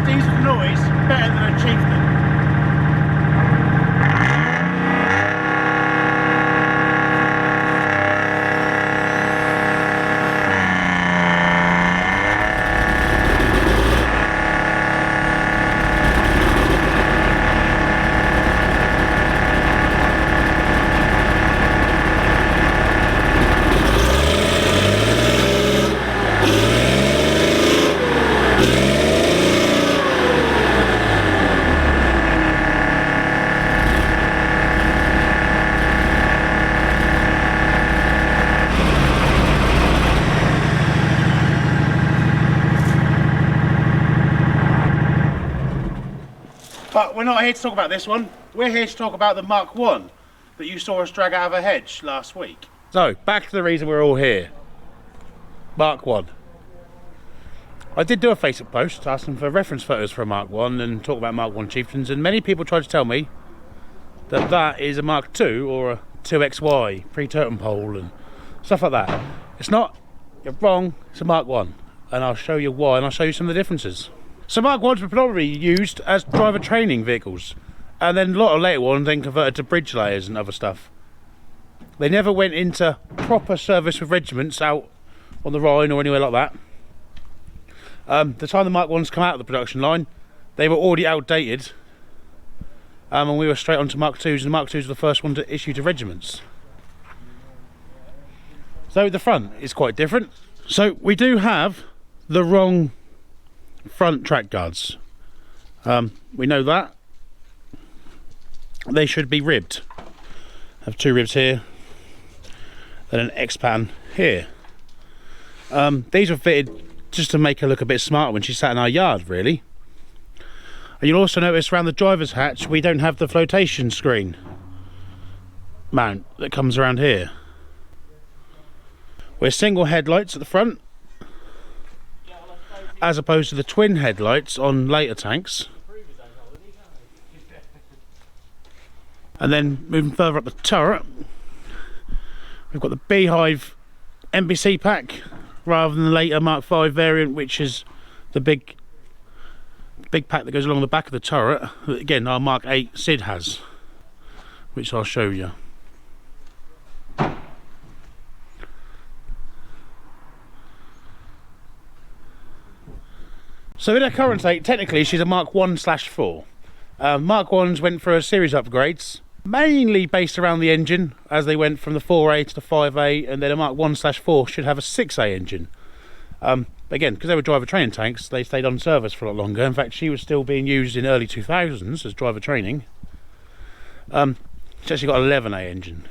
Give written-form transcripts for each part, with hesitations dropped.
diesel noise better than a Chieftain. But we're not here to talk about this one. We're here to talk about the Mark 1 that you saw us drag out of a hedge last week. So, back to the reason we're all here. Mark 1. I did do a Facebook post asking for reference photos for a Mark 1 and talk about Mark 1 Chieftains, and many people tried to tell me that that is a Mark 2 or a 2XY, pre-totem pole and stuff like that. It's not. You're wrong. It's a Mark 1. And I'll show you why, and I'll show you some of the differences. So Mark 1s were predominantly used as driver training vehicles, and then a lot of later ones then converted to bridge layers and other stuff. They never went into proper service with regiments out on the Rhine or anywhere like that. The time the Mark 1s come out of the production line, they were already outdated, and we were straight on to Mark 2s, and the Mark 2s were the first one to issue to regiments. So the front is quite different. So we do have the wrong front track guards. We know that. They should be ribbed. Have two ribs here, then an X pattern here. These were fitted just to make her look a bit smarter when she sat in our yard, really. And you'll also notice around the driver's hatch we don't have the flotation screen mount that comes around here. We're single headlights at the front, as opposed to the twin headlights on later tanks. And then moving further up the turret, we've got the Beehive NBC pack rather than the later Mark 5 variant, which is the big pack that goes along the back of the turret that again our Mark 8 SID has, which I'll show you. So in her current state, technically she's a Mark 1/4. Mark 1s went for a series of upgrades, mainly based around the engine, as they went from the 4A to the 5A, and then a Mark 1/4 should have a 6A engine. Again, because they were driver training tanks, they stayed on service for a lot longer. In fact, she was still being used in early 2000s as driver training. She's actually got an 11A engine.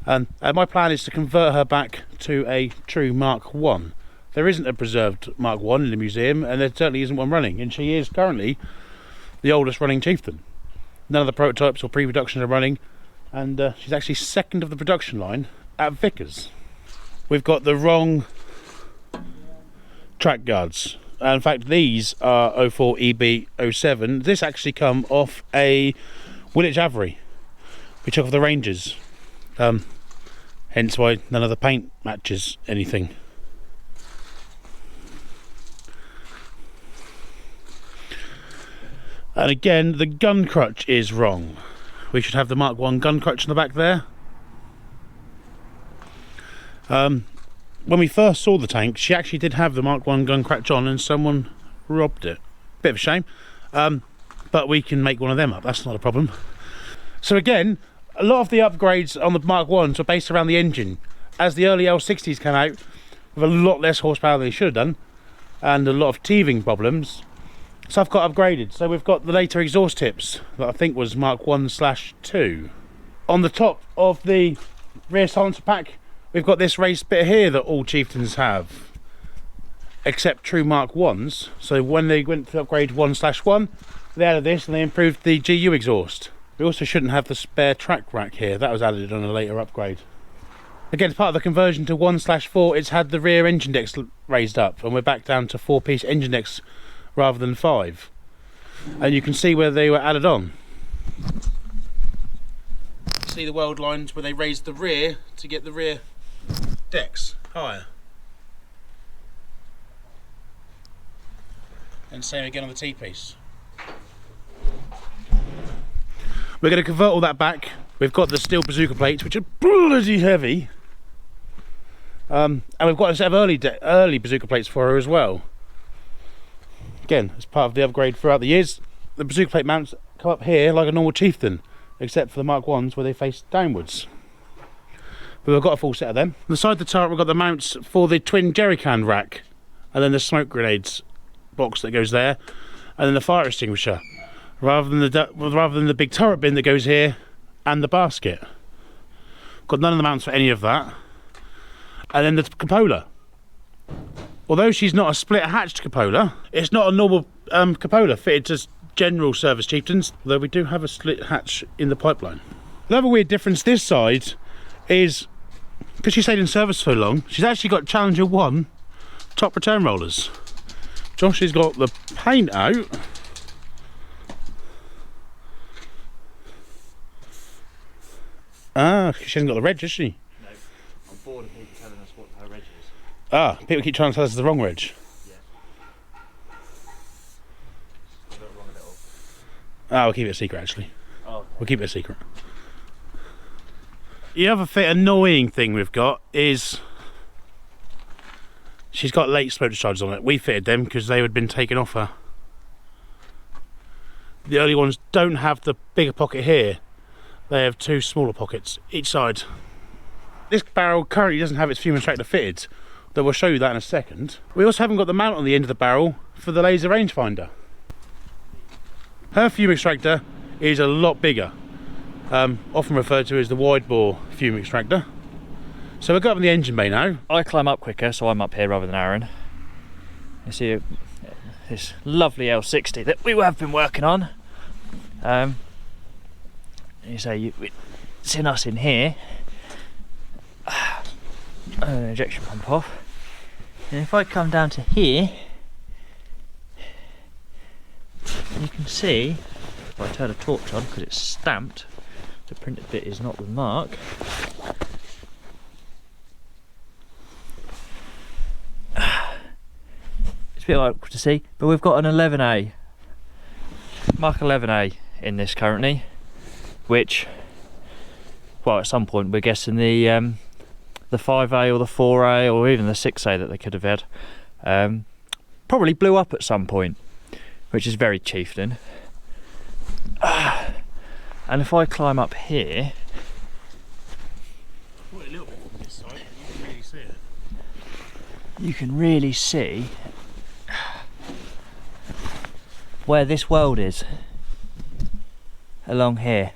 And my plan is to convert her back to a true Mark 1. There isn't a preserved Mark 1 in the museum, and there certainly isn't one running, and she is currently the oldest running Chieftain. None of the prototypes or pre-productions are running, and she's actually second of the production line at Vickers. We've got the wrong track guards. In fact, these are 04 EB07. This actually come off a Woolwich Avery we took off the Rangers, hence why none of the paint matches anything. And again, the gun crutch is wrong. We should have the Mark 1 gun crutch in the back there. When we first saw the tank, she actually did have the Mark 1 gun crutch on, and someone robbed it. Bit of a shame, but we can make one of them up, that's not a problem. So again, a lot of the upgrades on the Mark 1s were based around the engine. As the early L60s came out, with a lot less horsepower than they should have done, and a lot of teething problems, stuff got upgraded. So we've got the later exhaust tips that I think was Mark 1/2. On the top of the rear silencer pack, we've got this raised bit here that all Chieftains have, except true Mark 1s. So when they went to upgrade 1/1, they added this and they improved the GU exhaust. We also shouldn't have the spare track rack here. That was added on a later upgrade. Again, as part of the conversion to 1/4, it's had the rear engine decks raised up, and we're back down to 4-piece engine decks rather than 5. And you can see where they were added on. See the weld lines where they raised the rear to get the rear decks higher. And same again on the T-piece. We're going to convert all that back. We've got the steel bazooka plates, which are bloody heavy. And we've got a set of early bazooka plates for her as well. Again, as part of the upgrade throughout the years, the bazooka plate mounts come up here like a normal Chieftain, except for the Mark 1s where they face downwards. But we've got a full set of them. On the side of the turret, we've got the mounts for the twin jerry can rack, and then the smoke grenades box that goes there, and then the fire extinguisher, rather than the big turret bin that goes here, and the basket. Got none of the mounts for any of that. And then the cupola. Although she's not a split hatched cupola, it's not a normal cupola fitted to general service Chieftains, though we do have a split hatch in the pipeline. Another weird difference this side is, because she stayed in service so long, she's actually got Challenger 1 top return rollers. Josh has got the paint out. Ah, she hasn't got the reg, has she? No, I'm bored of people telling us what her reg is. Ah, people keep trying to tell us the wrong reg. Yeah. I got it wrong a little. Ah, we'll keep it a secret actually. Oh, okay. We'll keep it a secret. The other annoying thing we've got is she's got late smoke discharges on it. We fitted them because they had been taken off her. The early ones don't have the bigger pocket here. They have two smaller pockets each side. This barrel currently doesn't have its fume extractor fitted, though we'll show you that in a second. We also haven't got the mount on the end of the barrel for the laser rangefinder. Her fume extractor is a lot bigger, often referred to as the wide bore fume extractor. So we'll go up in the engine bay now. I climb up quicker, so I'm up here rather than Aaron. You see this lovely L60 that we have been working on. You say it's in us in here. An injection pump off. And if I come down to here, you can see, if I turn a torch on, because it's stamped, the printed bit is not the mark. It's a bit awkward to see, but we've got an 11A, Mark 11A in this currently, which, well, at some point we're guessing the 5A or the 4A or even the 6A that they could have had probably blew up at some point, which is very Chieftain. And if I climb up here, A little bit from this side, but you can really see it. you can really see where this weld is along here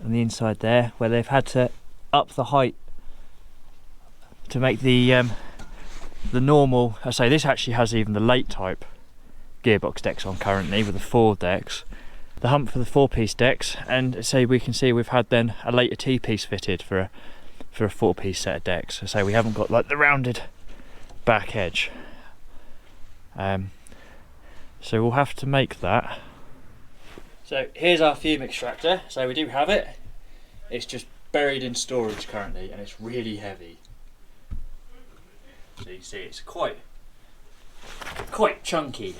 on the inside there, where they've had to up the height to make the normal. I say this actually has even the late type gearbox decks on currently with the 4 decks, the hump for the 4-piece decks, and say we can see we've had then a later T-piece fitted for a 4-piece set of decks. So we haven't got like the rounded back edge. So we'll have to make that. So here's our fume extractor. So we do have it. It's just buried in storage currently, and it's really heavy. So you see it's quite chunky.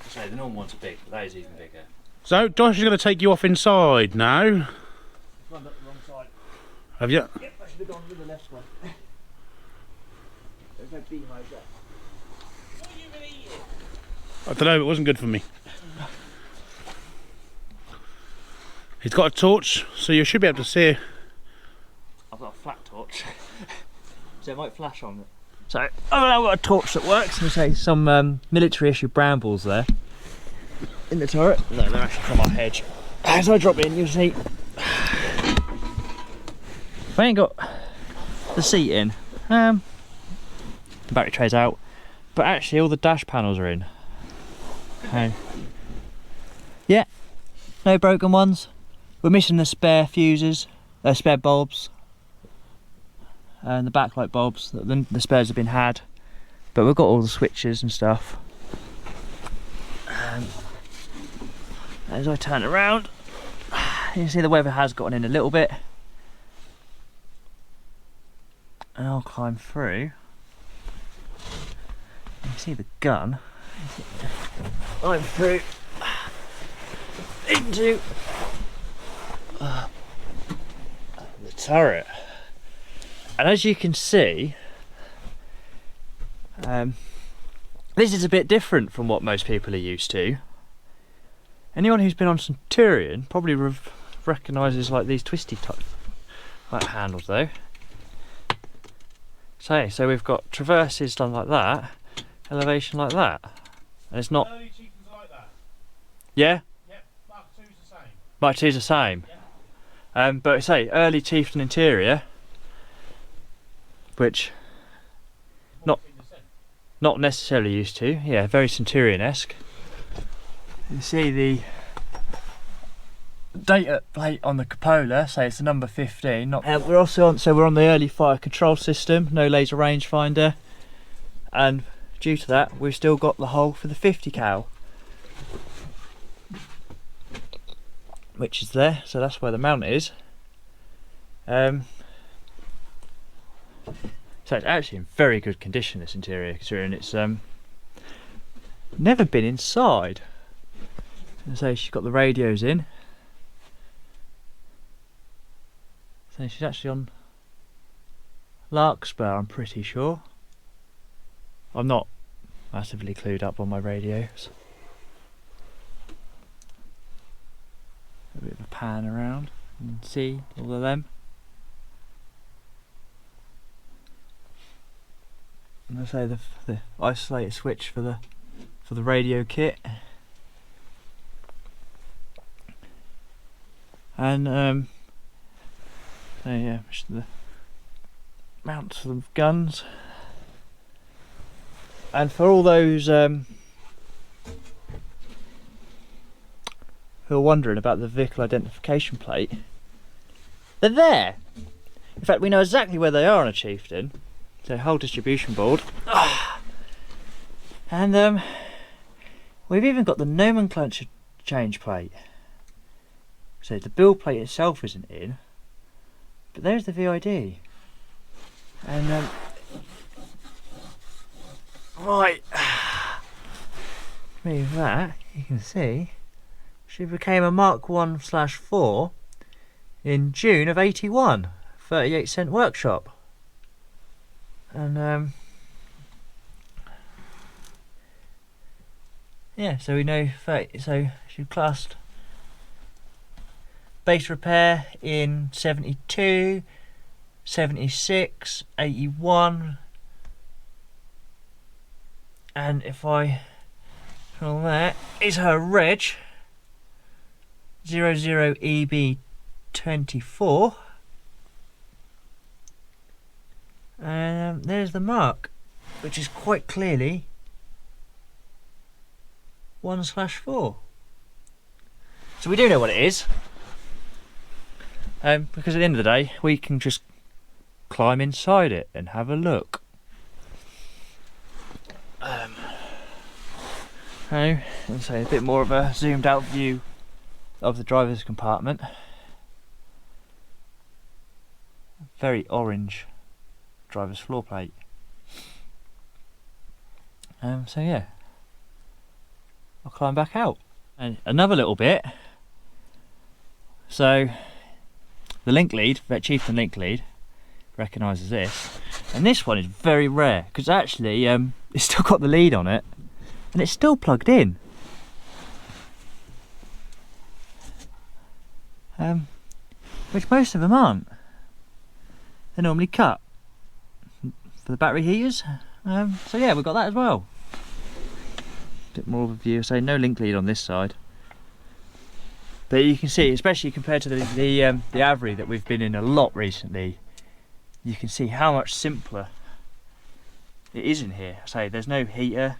So the normal ones are big, but that is even bigger. So Josh is going to take you off inside now. Run up the wrong side. Have you? Yep, I should have gone with the left one. There's no beehive there. What have you been eating? I don't know, it wasn't good for me. He's got a torch, so you should be able to see. I've got a flat torch, so it might flash on it. So I've got a torch that works. And say some military issue brambles there in the turret. No, they're actually from our hedge. As I drop in, you'll see I ain't got the seat in. The battery tray's out, but actually all the dash panels are in. Okay. Yeah, no broken ones. We're missing the spare fuses, spare bulbs, and the backlight bulbs. The spares have been had, but we've got all the switches and stuff. As I turn around, you can see the weather has gotten in a little bit, and I'll climb through. You can see the gun. I'm through into the turret, and as you can see, this is a bit different from what most people are used to. Anyone who's been on Centurion probably recognises like these twisty type like handles though. So we've got traverses done like that, elevation like that, and it's not. Early Chieftains are like that. Yeah. Yep. Mark 2's the same. Mark 2's the same. Yeah. But say early Chieftain interior, which not necessarily used to. Yeah, very Centurion-esque. You see the data plate on the cupola, say it's the number 15. We're also on, so we're on the early fire control system, no laser rangefinder, and due to that, we've still got the hole for the 50 cal, which is there. So that's where the mount is. So it's actually in very good condition, this interior, considering it's never been inside. So she's got the radios in. So she's actually on Larkspur, I'm pretty sure. I'm not massively clued up on my radios. A bit of a pan around and see all of them. And I say the isolator switch for the radio kit. And so yeah, the mounts for the guns. And for all those who are wondering about the vehicle identification plate, they're there. In fact, we know exactly where they are on a Chieftain. So whole distribution board. And we've even got the nomenclature change plate. So the build plate itself isn't in, but there's the VID. And right, move that, you can see she became a Mark 1/4 in June of 81, 38-cent workshop. And yeah, so we know, so she classed base repair in 72, 76, 81, and if I call that is her reg 00EB24. And there's the mark, which is quite clearly 1/4. So we do know what it is, because at the end of the day we can just climb inside it and have a look. And so a bit more of a zoomed out view of the driver's compartment. Very orange driver's floor plate. So yeah, I'll climb back out. And another little bit, so the link lead, that Chieftain link lead, recognises this, and this one is very rare because actually it's still got the lead on it and it's still plugged in. Which most of them aren't. They're normally cut for the battery heaters. So yeah, we've got that as well. Bit more of a view. So no link lead on this side, but you can see, especially compared to the Avri that we've been in a lot recently, you can see how much simpler it is in here. So there's no heater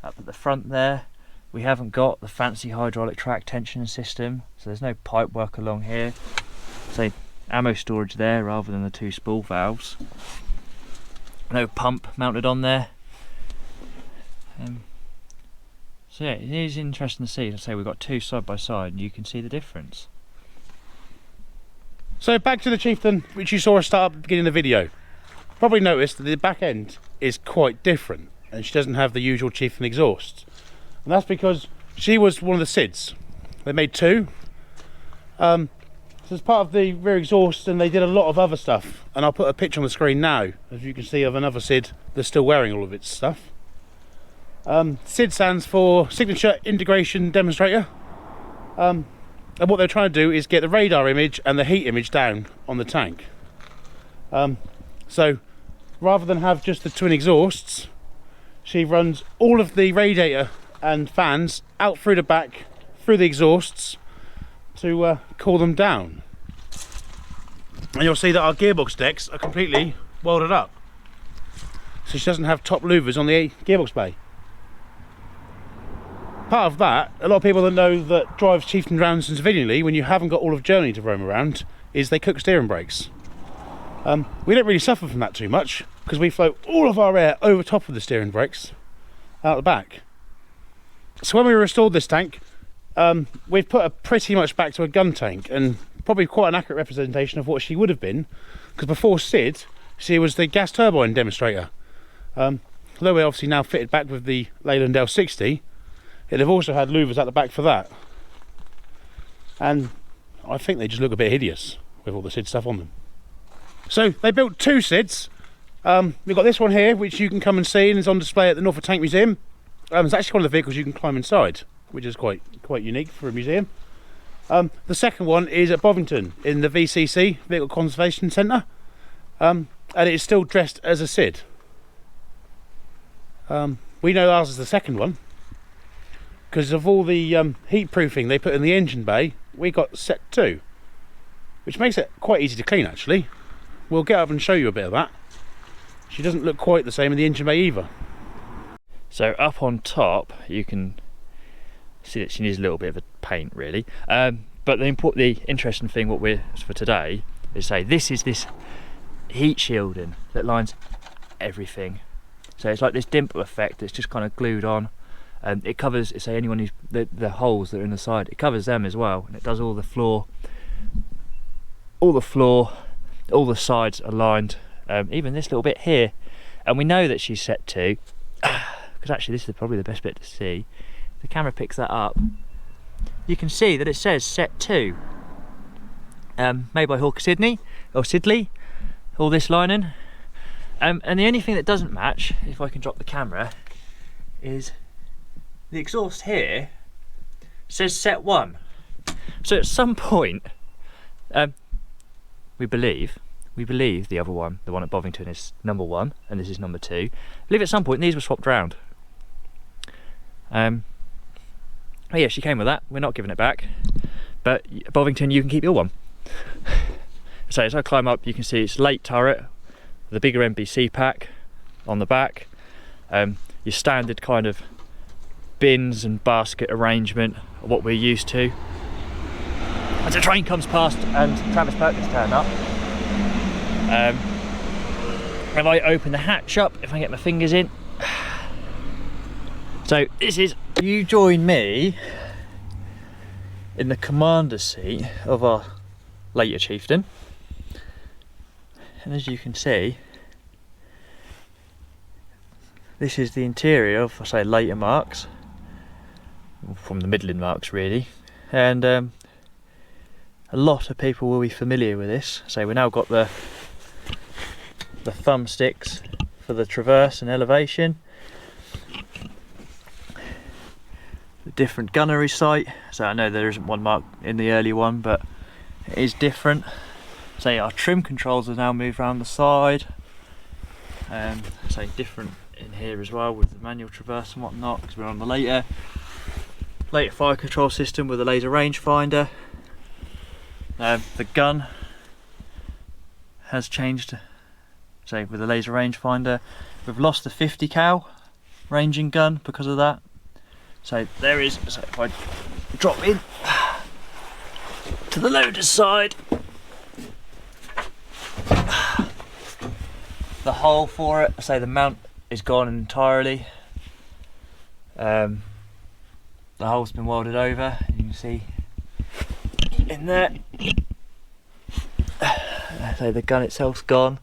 up at the front there. We haven't got the fancy hydraulic track tensioning system, so there's no pipe work along here. So ammo storage there rather than the two spool valves. No pump mounted on there. So yeah, it is interesting to see. Let's say we've got two side by side and you can see the difference. So back to the Chieftain, which you saw us start at the beginning of the video. Probably noticed that the back end is quite different and she doesn't have the usual Chieftain exhaust. and that's because she was one of the SIDs. They made two. So as part of the rear exhaust, and they did a lot of other stuff, and I'll put a picture on the screen now, as you can see, of another SID that's still wearing all of its stuff. SID stands for Signature Integration Demonstrator, and what they're trying to do is get the radar image and the heat image down on the tank. So rather than have just the twin exhausts, she runs all of the radiator and fans out through the back, through the exhausts, to cool them down. And you'll see that our gearbox decks are completely welded up, so she doesn't have top louvers on the gearbox bay. Part of that, a lot of people that know that drive Chieftain round civilianly, when you haven't got all of Germany to roam around, is they cook steering brakes. We don't really suffer from that too much, because we float all of our air over top of the steering brakes out the back. So when we restored this tank, we've put her pretty much back to a gun tank, and probably quite an accurate representation of what she would have been, because before SID she was the gas turbine demonstrator. Although we're obviously now fitted back with the Leyland L60, it'd have also had louvers at the back for that, and I think they just look a bit hideous with all the SID stuff on them. So they built two SIDs. We've got this one here, which you can come and see, and is on display at the Norfolk Tank Museum. It's actually one of the vehicles you can climb inside, which is quite unique for a museum. The second one is at Bovington in the VCC, Vehicle Conservation Centre, and it is still dressed as a SID. We know ours is the second one because of all the heat proofing they put in the engine bay. We got set 2, which makes it quite easy to clean actually. We'll get up and show you a bit of that. She doesn't look quite the same in the engine bay either. So up on top you can see that she needs a little bit of a paint really, but the interesting thing what we're for today is say this is this heat shielding that lines everything. So it's like this dimple effect that's just kind of glued on, and it covers, say, anyone who's the holes that are in the side, it covers them as well, and it does all the floor, all the sides are lined, even this little bit here. And we know that she's set 2 because actually this is probably the best bit to see. The camera picks that up. You can see that it says set 2, made by Hawker Siddeley, all this lining. And the only thing that doesn't match, if I can drop the camera, is the exhaust here says set 1. So at some point, we believe the other one, the one at Bovington, is number 1 and this is number 2. I believe at some point these were swapped round. Oh yeah, she came with that. We're not giving it back, but Bovington, you can keep your one. So as I climb up, you can see it's late turret, the bigger MBC pack on the back, your standard kind of bins and basket arrangement of what we're used to. As a train comes past and Travis Perkins turned up, if I open the hatch up, if I get my fingers in, so this is, you join me in the commander's seat of our later Chieftain, and as you can see, this is the interior of, I say, later marks, from the middling marks really, and a lot of people will be familiar with this. So we now got the thumbsticks for the traverse and elevation, the different gunnery sight. So I know there isn't one mark in the early one, but it is different. So our trim controls are now moved around the side, so different in here as well with the manual traverse and whatnot, because we're on the later fire control system with the laser rangefinder. The gun has changed, so with the laser rangefinder. We've lost the 50 cal ranging gun because of that. So there is, so if I drop in to the loader's side, the hole for it, say the mount is gone entirely. The hole's been welded over, you can see in there. So the gun itself's gone.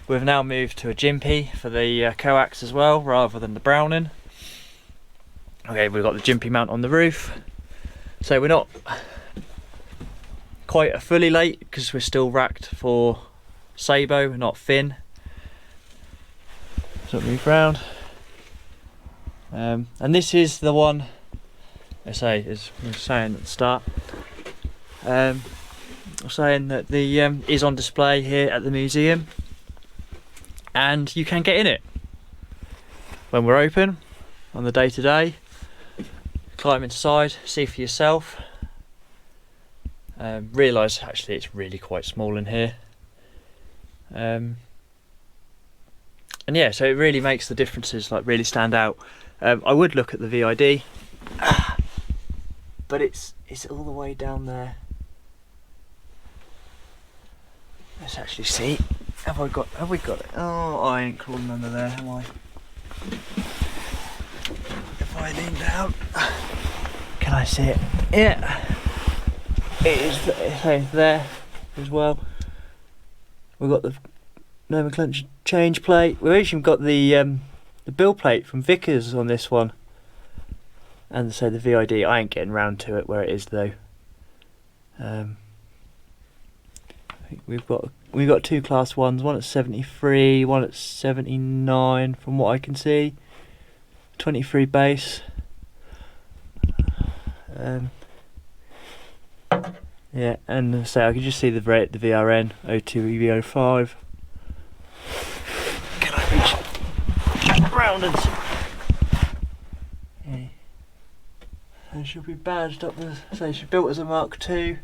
We've now moved to a Jimpy for the coax as well, rather than the Browning. Okay, we've got the jimpy mount on the roof. So we're not quite fully late because we're still racked for Sabo, not Finn. So move round. And this is the one, as we were saying at the start, saying that the is on display here at the museum, and you can get in it when we're open on the day-to-day. Climb inside, see for yourself. Realise actually it's really quite small in here. And yeah, so it really makes the differences like really stand out. I would look at the VID, but it's all the way down there. Let's actually see. Have we got it? Oh, I ain't crawling under there, am I? If I lean down, can I see it? Yeah, it is. It's there as well. We've got the nomenclature change plate. We've actually got the bill plate from Vickers on this one, and so the VID. I ain't getting round to it where it is though. I think we've got two class 1s, one at 73, one at 79 from what I can see. 23 base. Yeah, and so I can just see the VRN 02 EV05. Can I reach round and see? Yeah. And she'll be badged up as, so she's built as a Mark II.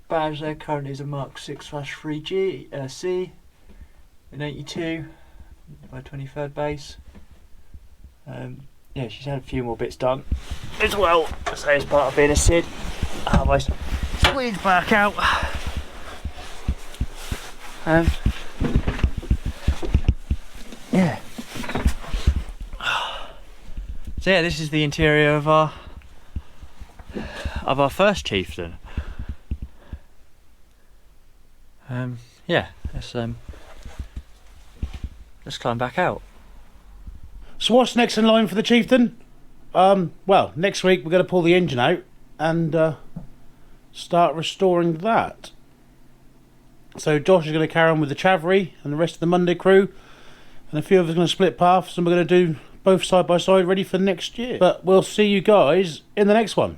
Badge there currently is a Mark 6/3G C in 82 by 23rd base. Yeah, she's had a few more bits done as well, so as part of being a SID. Otherwise, squeeze back out. Yeah. So yeah, this is the interior of our first Chieftain. Yeah, let's climb back out. So what's next in line for the Chieftain? Well, next week we're going to pull the engine out and start restoring that. So Josh is going to carry on with the Chavry and the rest of the Monday crew, and a few of us are going to split paths, and we're going to do both side by side ready for next year. But we'll see you guys in the next one.